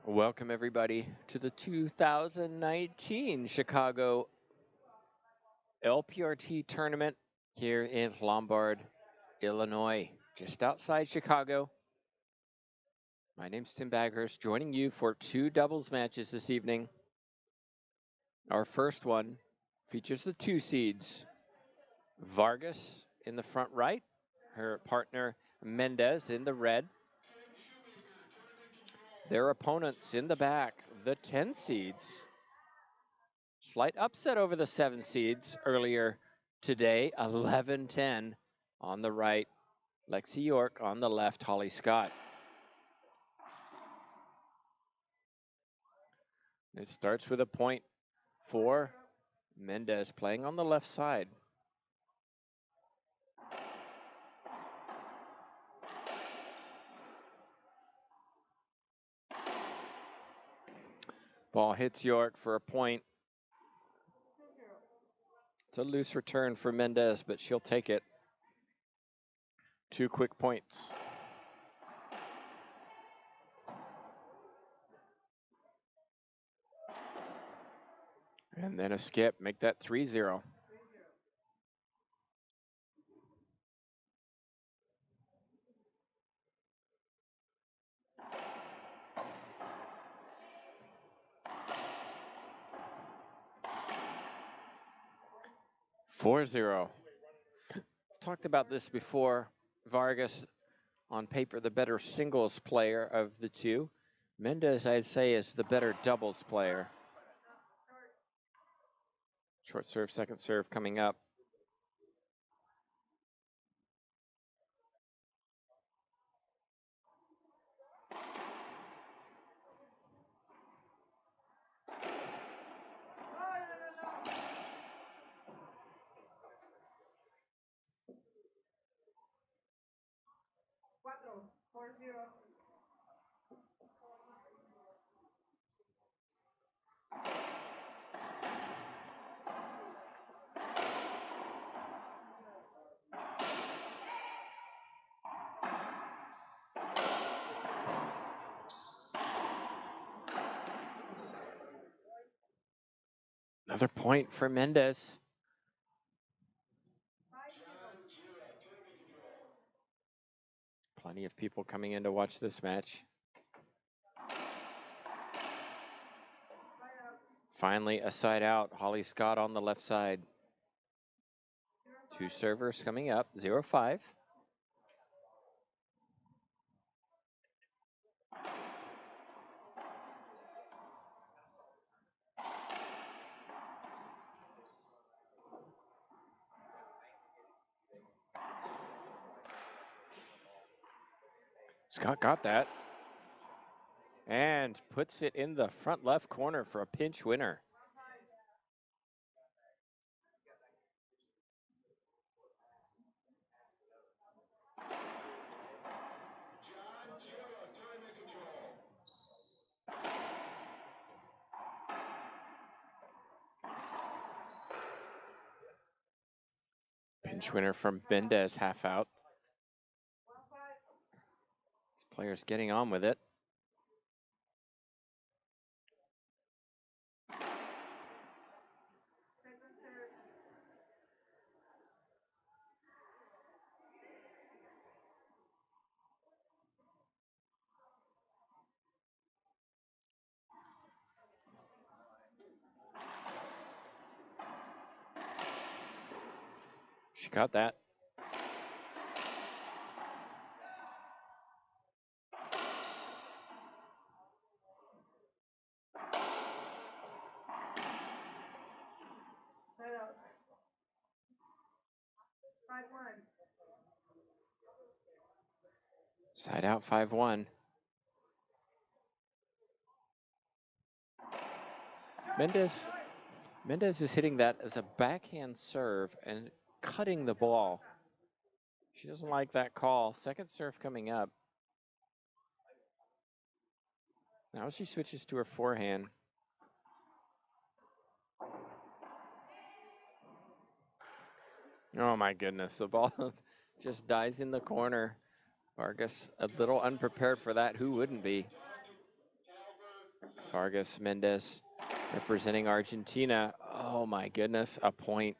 Welcome everybody to the 2019 Chicago LPRT tournament here in Lombard, Illinois, just outside Chicago. My name's Tim Baghurst, joining you for two doubles matches this evening. Our first one features the two seeds, Vargas in the front right, her partner Mendez in the red. Their opponents in the back, the 10 seeds. Slight upset over the 7 seeds earlier today, 11-10 on the right. Lexi York on the left, Holly Scott. It starts with a point for Mendez playing on the left side. Ball hits York for a point. It's a loose return for Mendez, but she'll take it. 2 quick points. And then a skip, make that 3-0. Talked about this before. Vargas, on paper, the better singles player of the two. Mendez, I'd say, is the better doubles player. Short serve, second serve coming up. Another point for Mendez. Plenty of people coming in to watch this match. Finally, a side out. Holly Scott on the left side. 2 servers coming up, 0-5. Scott got that. And puts it in the front left corner for a pinch winner. Pinch winner from Mendez, half out. This player's getting on with it. She got that. Side out 5-1. Mendez is hitting that as a backhand serve and cutting the ball. She doesn't like that call. Second serve coming up. Now she switches to her forehand. Oh my goodness, the ball just dies in the corner. Vargas a little unprepared for that. Who wouldn't be? Vargas, Mendez representing Argentina. Oh my goodness, a point.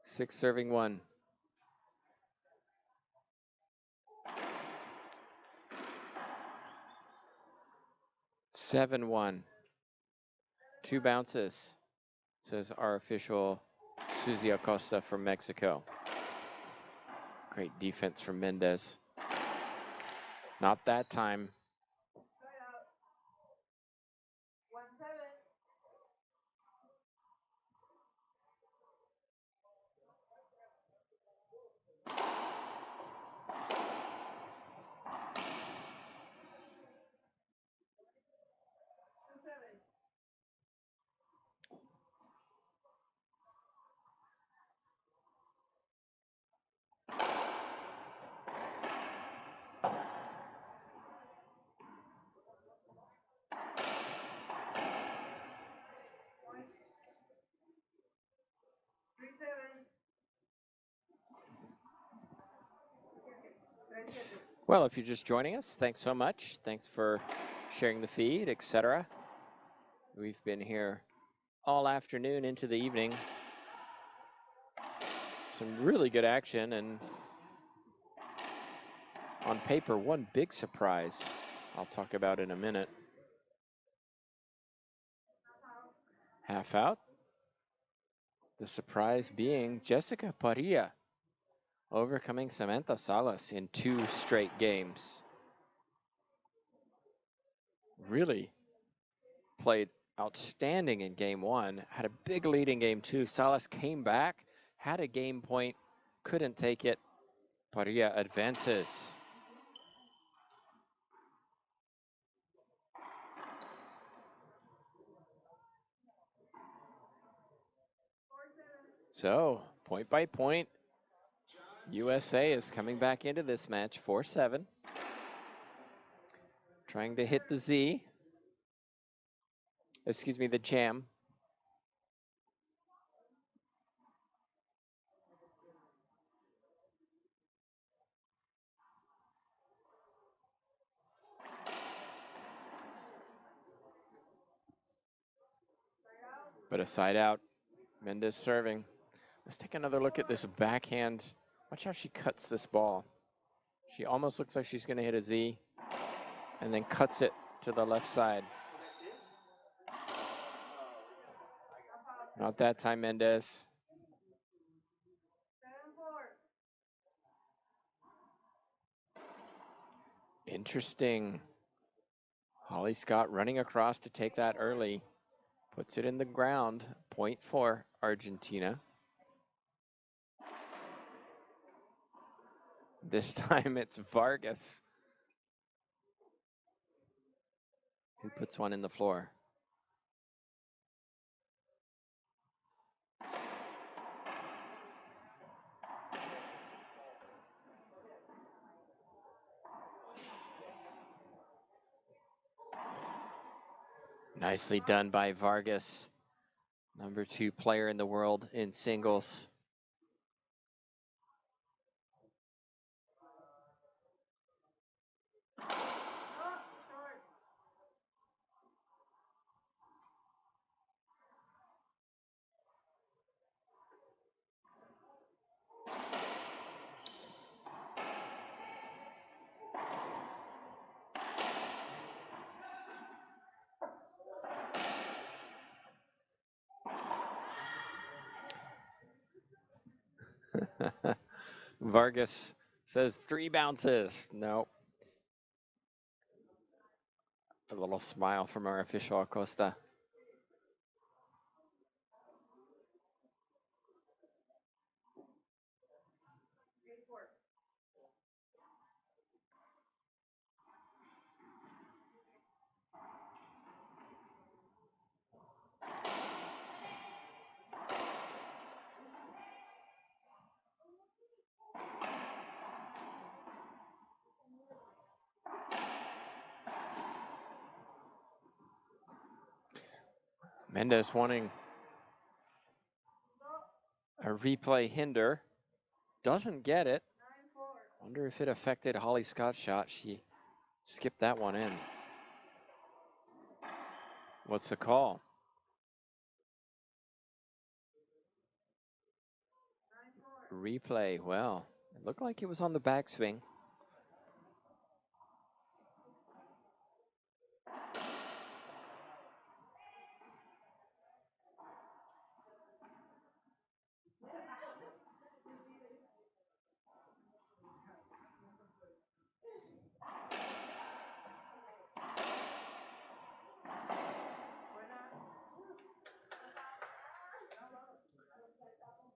6 serving 1. Seven 1. 2 bounces, says our official Suzy Acosta from Mexico. Great defense from Mendez. Not that time. Well, if you're just joining us, thanks so much. Thanks for sharing the feed, etc. We've been here all afternoon into the evening. Some really good action, and on paper, one big surprise I'll talk about in a minute. Half out. The surprise being Jessica Parilla overcoming Samantha Salas in 2 straight games. Really played outstanding in game 1, had a big lead in game 2. Salas came back, had a game point, couldn't take it. Parilla advances. So, point by point, USA is coming back into this match 4-7. Trying to hit the Z. Excuse me, the jam. But a side out. Mendez serving. Let's take another look at this backhand. Watch how she cuts this ball. She almost looks like she's going to hit a Z and then cuts it to the left side. Not that time, Mendez. Interesting. Holly Scott running across to take that early. Puts it in the ground. Point for Argentina. This time it's Vargas who puts one in the floor. Nicely done by Vargas, number 2 player in the world in singles. Vargas says 3 bounces. No. A little smile from our official Acosta. Mendez wanting a replay hinder. Doesn't get it. Wonder if it affected Holly Scott's shot. She Skip that one in. What's the call? Replay. Well, it looked like it was on the backswing.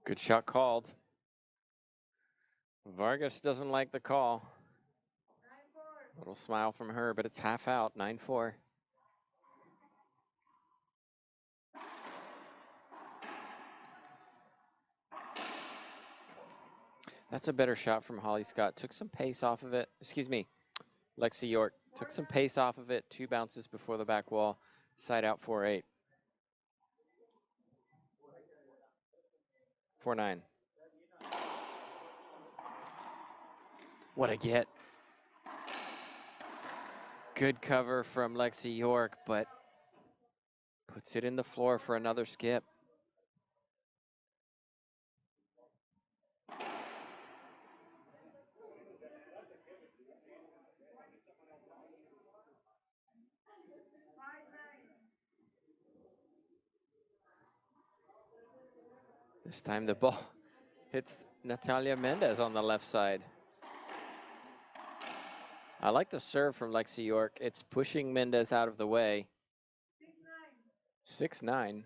Good shot called. Vargas doesn't like the call. Little smile from her, but it's half out, 9-4. That's a better shot from Holly Scott. Took some pace off of it. Excuse me, Lexi York. Took some pace off of it. 2 bounces before the back wall. Side out 4-8. 4-9. What a get. Good cover from Lexi York, but puts it in the floor for another skip. This time the ball hits Natalia Mendez on the left side. I like the serve from Lexi York. It's pushing Mendez out of the way. 6-9.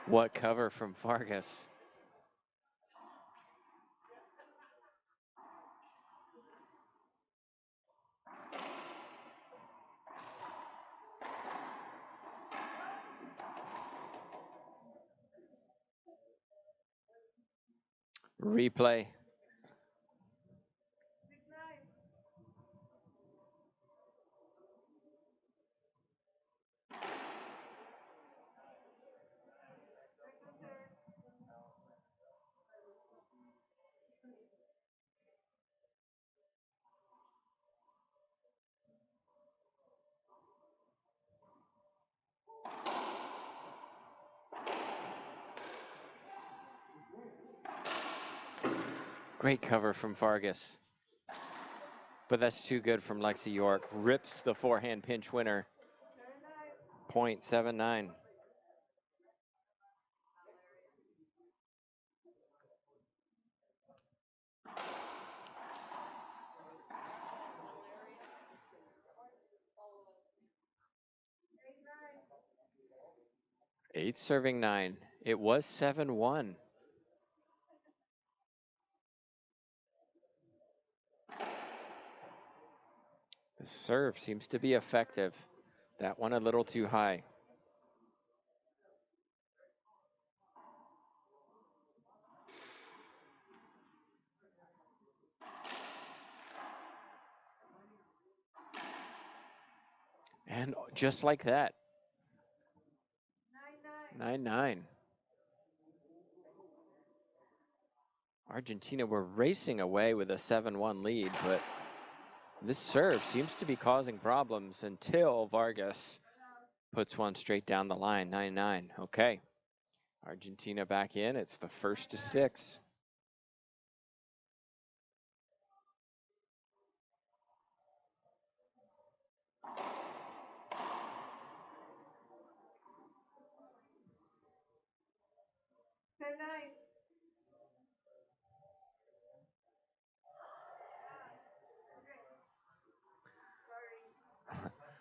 What cover from Vargas. Replay. Great cover from Vargas. But that's too good from Lexi York. Rips the forehand pinch winner. 0.79. Eight serving 9. It was 7-1. The serve seems to be effective. That one a little too high. And just like that. 9-9. Argentina were racing away with a 7-1 lead, but this serve seems to be causing problems until Vargas puts one straight down the line. 9-9. Okay. Argentina back in. It's the first to 6.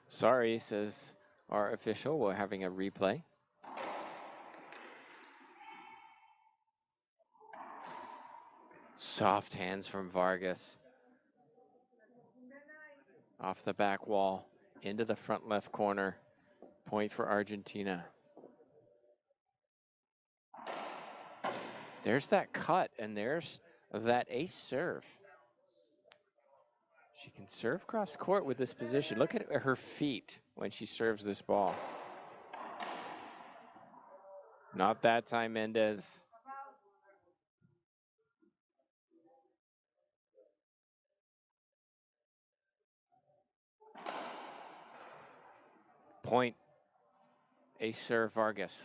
Sorry, says our official. We're having a replay. Soft hands from Vargas. Off the back wall, into the front left corner. Point for Argentina. There's that cut, and there's that ace serve. She can serve cross court with this position. Look at her feet when she serves this ball. Not that time, Mendez. Point. Ace serve, Vargas.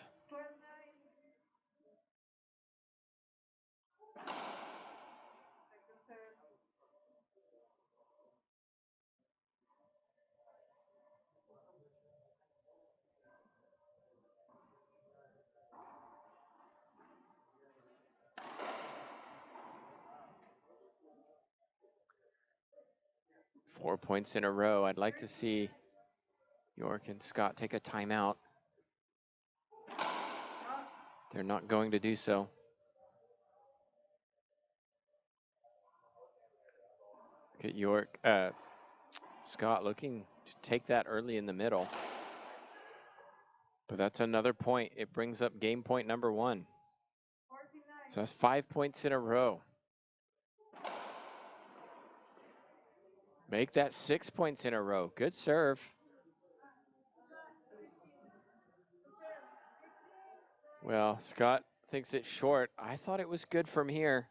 4 points in a row. I'd like to see York and Scott take a timeout. They're not going to do so. Look at Scott looking to take that early in the middle. But that's another point. It brings up game point number 1. So that's 5 points in a row. Make that 6 points in a row. Good serve. Well, Scott thinks it's short. I thought it was good from here.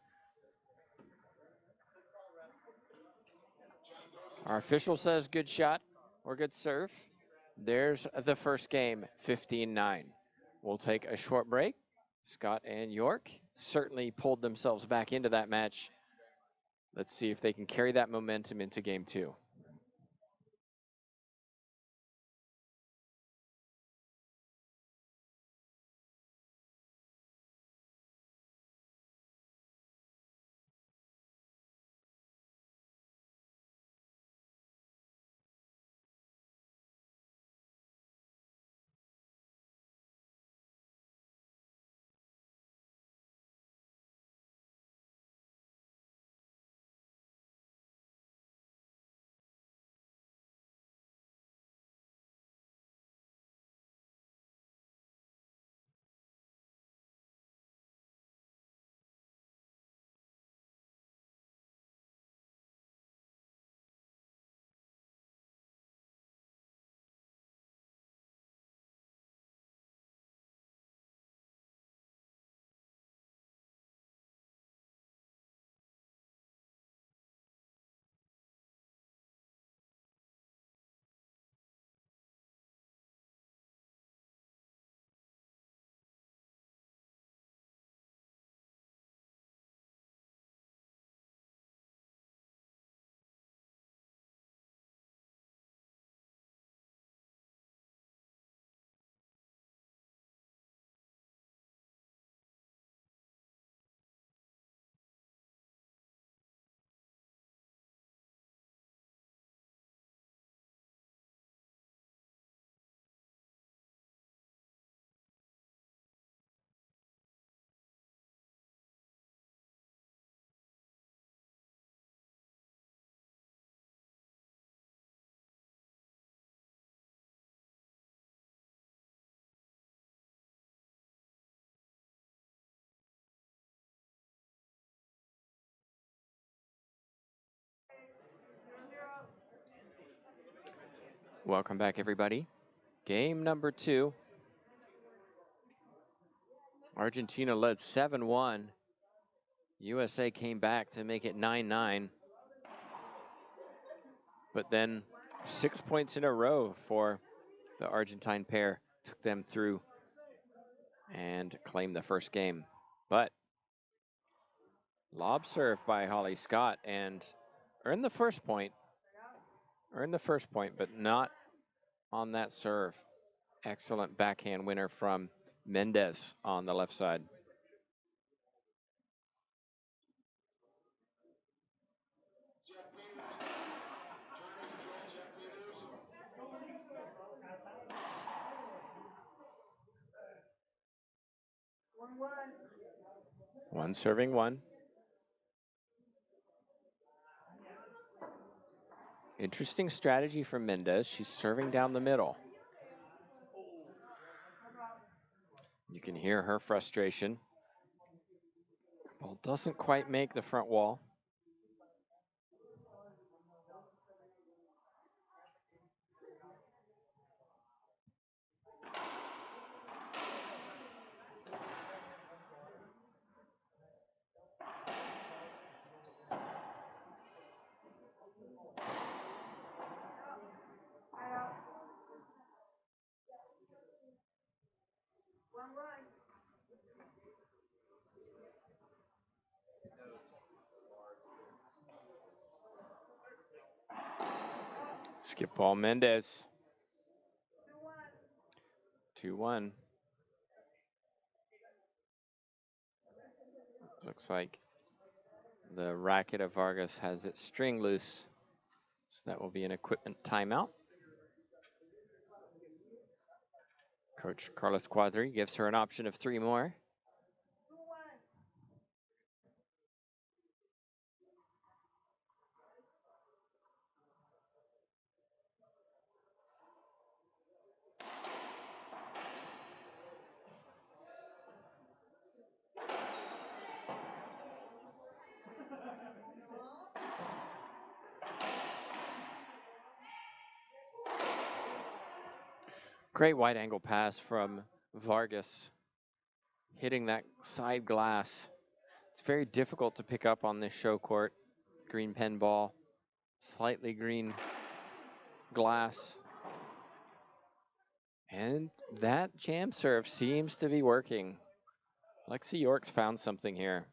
Our official says good shot or good serve. There's the first game, 15-9. We'll take a short break. Scott and York certainly pulled themselves back into that match. Let's see if they can carry that momentum into game 2. Welcome back, everybody. Game number 2. Argentina led 7-1. USA came back to make it 9-9. But then 6 points in a row for the Argentine pair took them through and claimed the first game. But lob serve by Holly Scott and earned the first point, but not on that serve. Excellent backhand winner from Mendez on the left side. One serving one. Interesting strategy from Mendez. She's serving down the middle. You can hear her frustration. Ball doesn't quite make the front wall. Skip ball Mendez. 2-1. Looks like the racket of Vargas has its string loose. So that will be an equipment timeout. Coach Carlos Quadri gives her an option of 3 more. Great wide angle pass from Vargas, hitting that side glass. It's very difficult to pick up on this show court. Green pen ball, slightly green glass. And that jam serve seems to be working. Lexi York's found something here.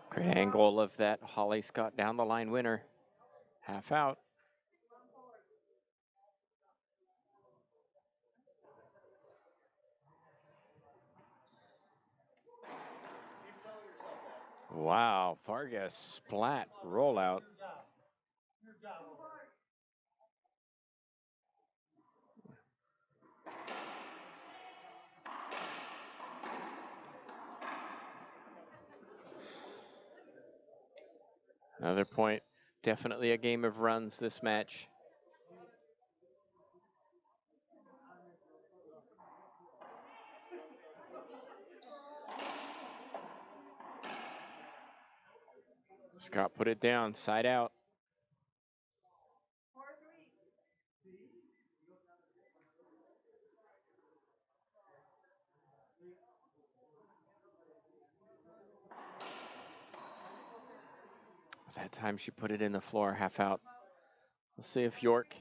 Great angle of that Holly Scott down the line winner. Half out. Wow, Vargas splat rollout. Another point. Definitely a game of runs this match. Scott put it down, side out. That time she put it in the floor, half out. Let's see if York.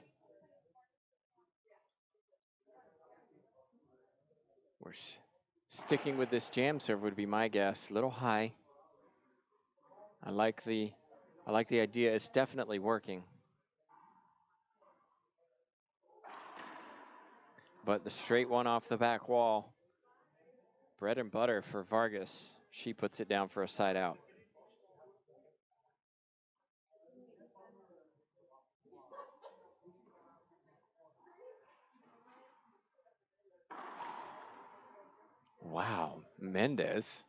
We're sticking with this jam serve would be my guess. Little high. I like the idea. It's definitely working. But the straight one off the back wall. Bread and butter for Vargas. She puts it down for a side out. Wow, Mendez.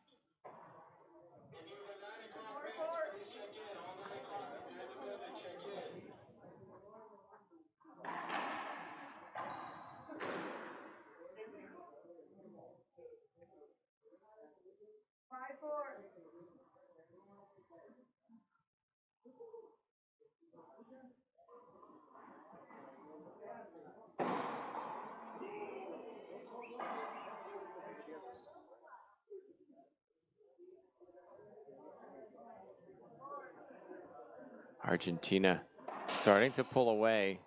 Argentina starting to pull away.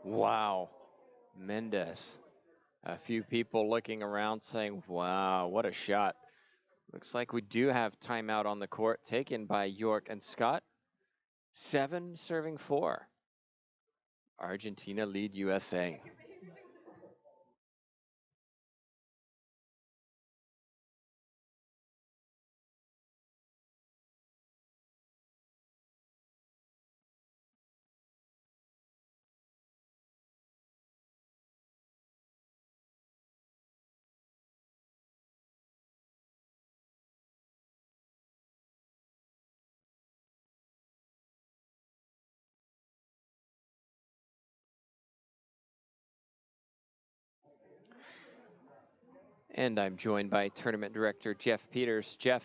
Wow, Mendez. A few people looking around saying, wow, what a shot. Looks like we do have timeout on the court taken by York and Scott. 7 serving 4. Argentina lead USA. And I'm joined by Tournament Director Jeff Peters. Jeff,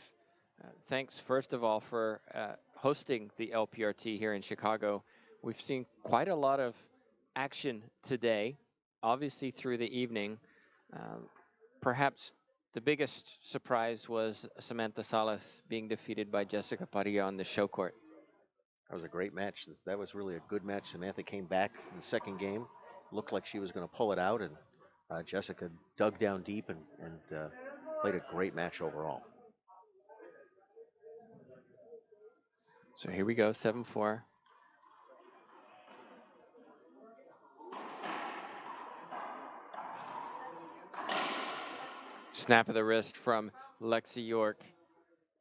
thanks first of all for hosting the LPRT here in Chicago. We've seen quite a lot of action today, obviously through the evening. Perhaps the biggest surprise was Samantha Salas being defeated by Jessica Padilla on the show court. That was a great match. That was really a good match. Samantha came back in the second game, looked like she was going to pull it out, and Jessica dug down deep and played a great match overall. So here we go, 7-4. Snap of the wrist from Lexi York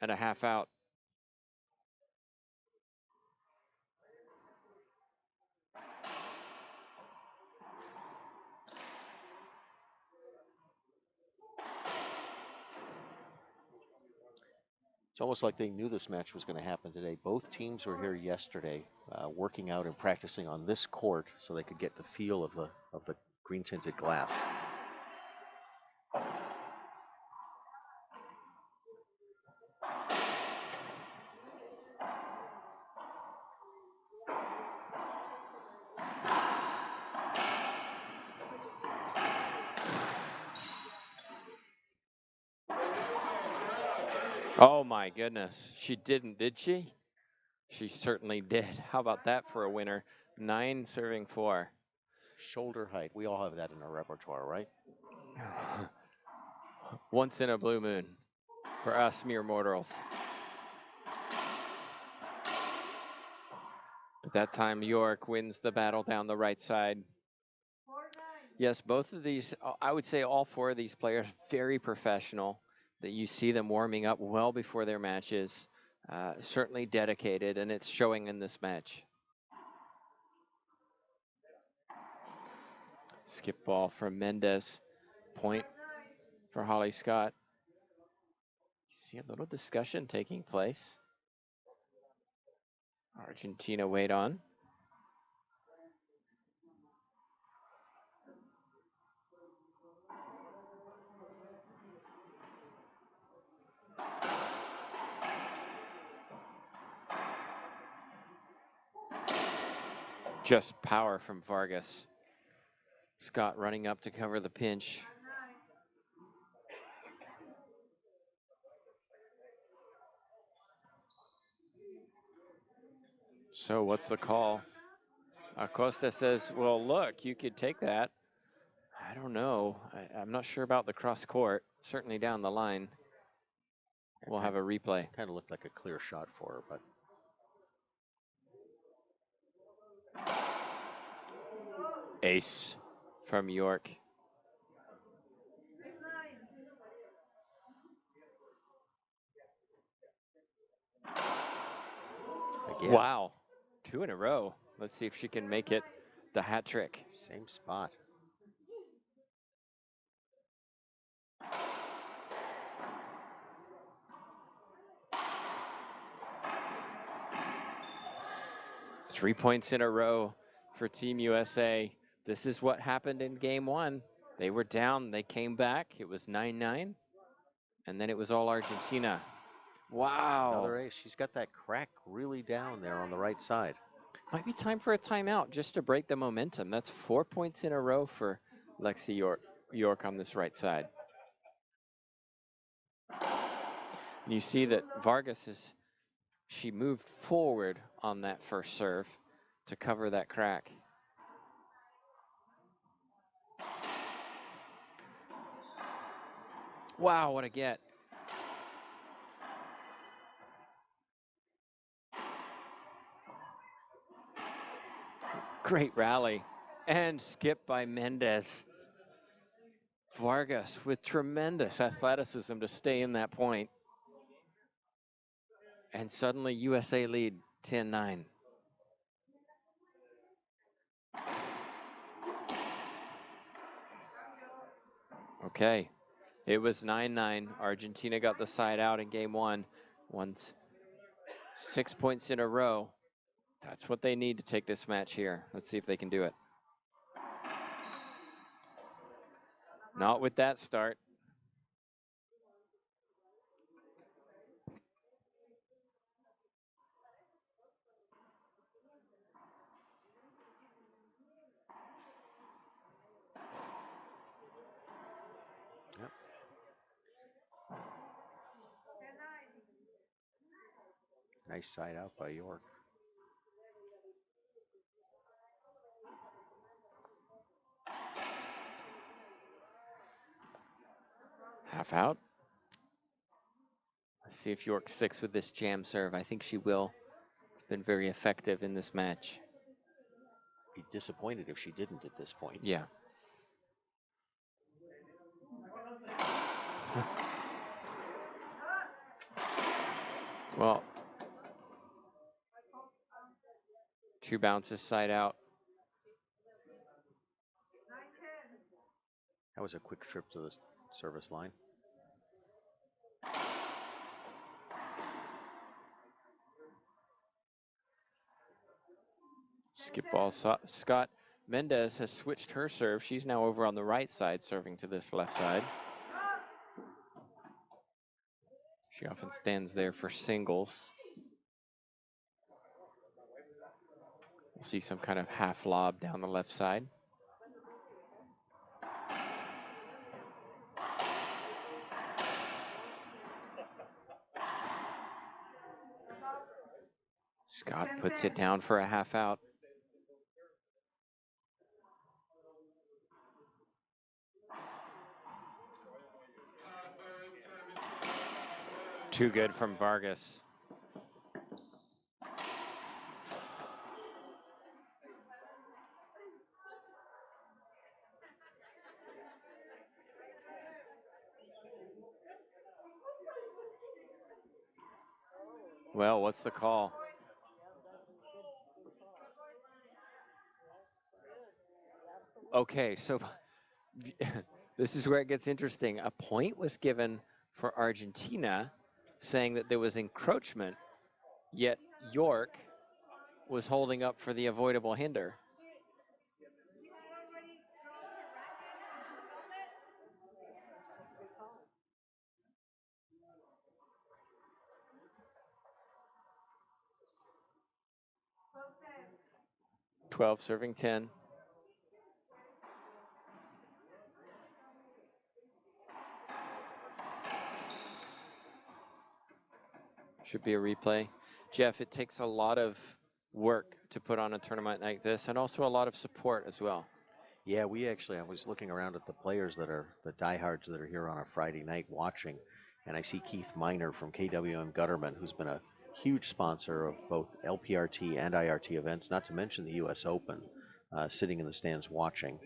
and a half out. It's almost like they knew this match was going to happen today. Both teams were here yesterday, working out and practicing on this court so they could get the feel of the green tinted glass. Oh my goodness, she didn't, did she? She certainly did. How about that for a winner? 9 serving 4. Shoulder height. We all have that in our repertoire, right? Once in a blue moon for us mere mortals. But that time York wins the battle down the right side. Yes, both of these, I would say all 4 of these players, very professional, that you see them warming up well before their matches. Certainly dedicated, and it's showing in this match. Skip ball from Mendez. Point for Holly Scott. You see a little discussion taking place. Argentina wait on. Just power from Vargas. Scott running up to cover the pinch. So what's the call? Acosta says, well, look, you could take that. I don't know. I'm not sure about the cross court. Certainly down the line. We'll have a replay. Kind of looked like a clear shot for her, but Ace from York. again, Wow, 2 in a row. Let's see if she can make it the hat trick. same spot. Three points in a row for Team USA. This is what happened in game 1. They were down, they came back. It was 9-9, and then it was all Argentina. Wow. Another ace. She's got that crack really down there on the right side. Might be time for a timeout just to break the momentum. That's 4 points in a row for Lexi York on this right side. And you see that Vargas she moved forward on that first serve to cover that crack. Wow, what a get. Great rally and skip by Mendez. Vargas with tremendous athleticism to stay in that point. And suddenly USA lead 10-9. Okay, it was 9-9. Argentina got the side out in game 1. Once 6 points in a row. That's what they need to take this match here. Let's see if they can do it. Not with that start. Nice side out by York. Half out. Let's see if York sticks with this jam serve. I think she will. It's been very effective in this match. Be disappointed if she didn't at this point. Yeah. Well, 2 bounces side out. That was a quick trip to the service line. Skip ball. Scott Mendez has switched her serve. She's now over on the right side, serving to this left side. She often stands there for singles. We'll see some kind of half lob down the left side. Scott puts it down for a half out. Too good from Vargas. Well, what's the call? Okay, so this is where it gets interesting. A point was given for Argentina, saying that there was encroachment, yet York was holding up for the avoidable hinder. .12 serving 10. Should be a replay. Jeff, it takes a lot of work to put on a tournament like this, and also a lot of support as well. Yeah, I was looking around at the players that are the diehards that are here on a Friday night watching, and I see Keith Miner from KWM Gutterman, who's been a huge sponsor of both LPRT and IRT events, not to mention the U.S. Open, sitting in the stands watching.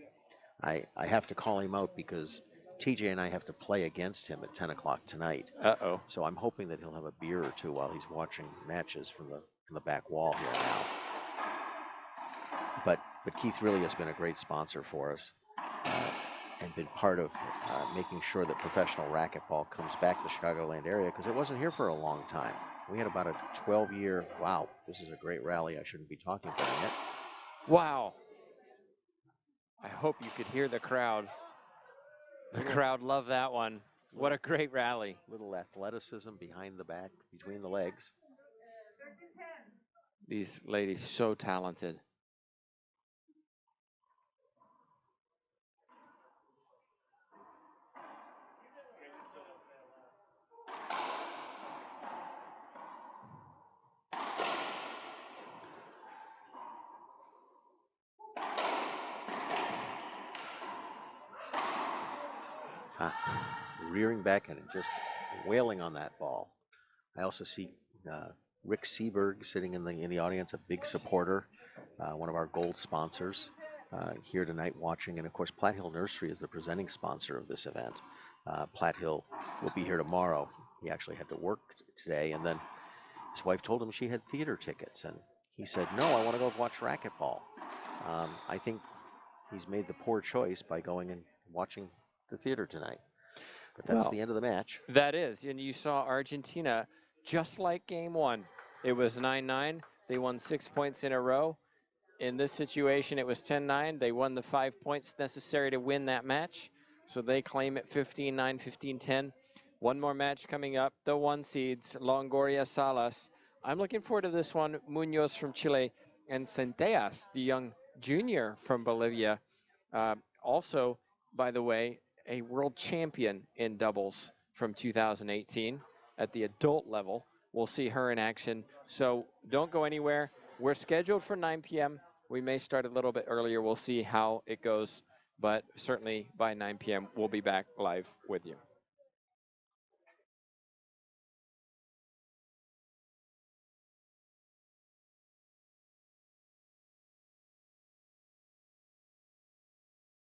I have to call him out because TJ and I have to play against him at 10 o'clock tonight. Uh-oh. So I'm hoping that he'll have a beer or two while he's watching matches from the back wall here now. But Keith really has been a great sponsor for us and been part of making sure that professional racquetball comes back to the Chicagoland area because it wasn't here for a long time. We had about a 12-year, wow, this is a great rally. I shouldn't be talking during it. Wow. I hope you could hear the crowd. The crowd loved that one. What a great rally. Little athleticism behind the back, between the legs. These ladies so talented. Rearing back and just wailing on that ball. I also see Rick Seberg sitting in the audience, a big supporter, one of our gold sponsors here tonight watching. And of course, Platte Hill Nursery is the presenting sponsor of this event. Platte Hill will be here tomorrow. He actually had to work today, and then his wife told him she had theater tickets, and he said, "No, I want to go watch racquetball." I think he's made the poor choice by going and watching the theater tonight. But that's the end of the match. That is, and you saw Argentina, just like game one. It was 9-9. They won 6 points in a row. In this situation, it was 10-9. They won the 5 points necessary to win that match. So they claim it 15-9, 15-10. One more match coming up, the 1 seeds, Longoria Salas. I'm looking forward to this one. Munoz from Chile and Centellas, the young junior from Bolivia. Also, by the way, a world champion in doubles from 2018 at the adult level. we'll see her in action. So don't go anywhere. We're scheduled for 9 p.m. We may start a little bit earlier. We'll see how it goes, but certainly by 9 p.m. we'll be back live with you.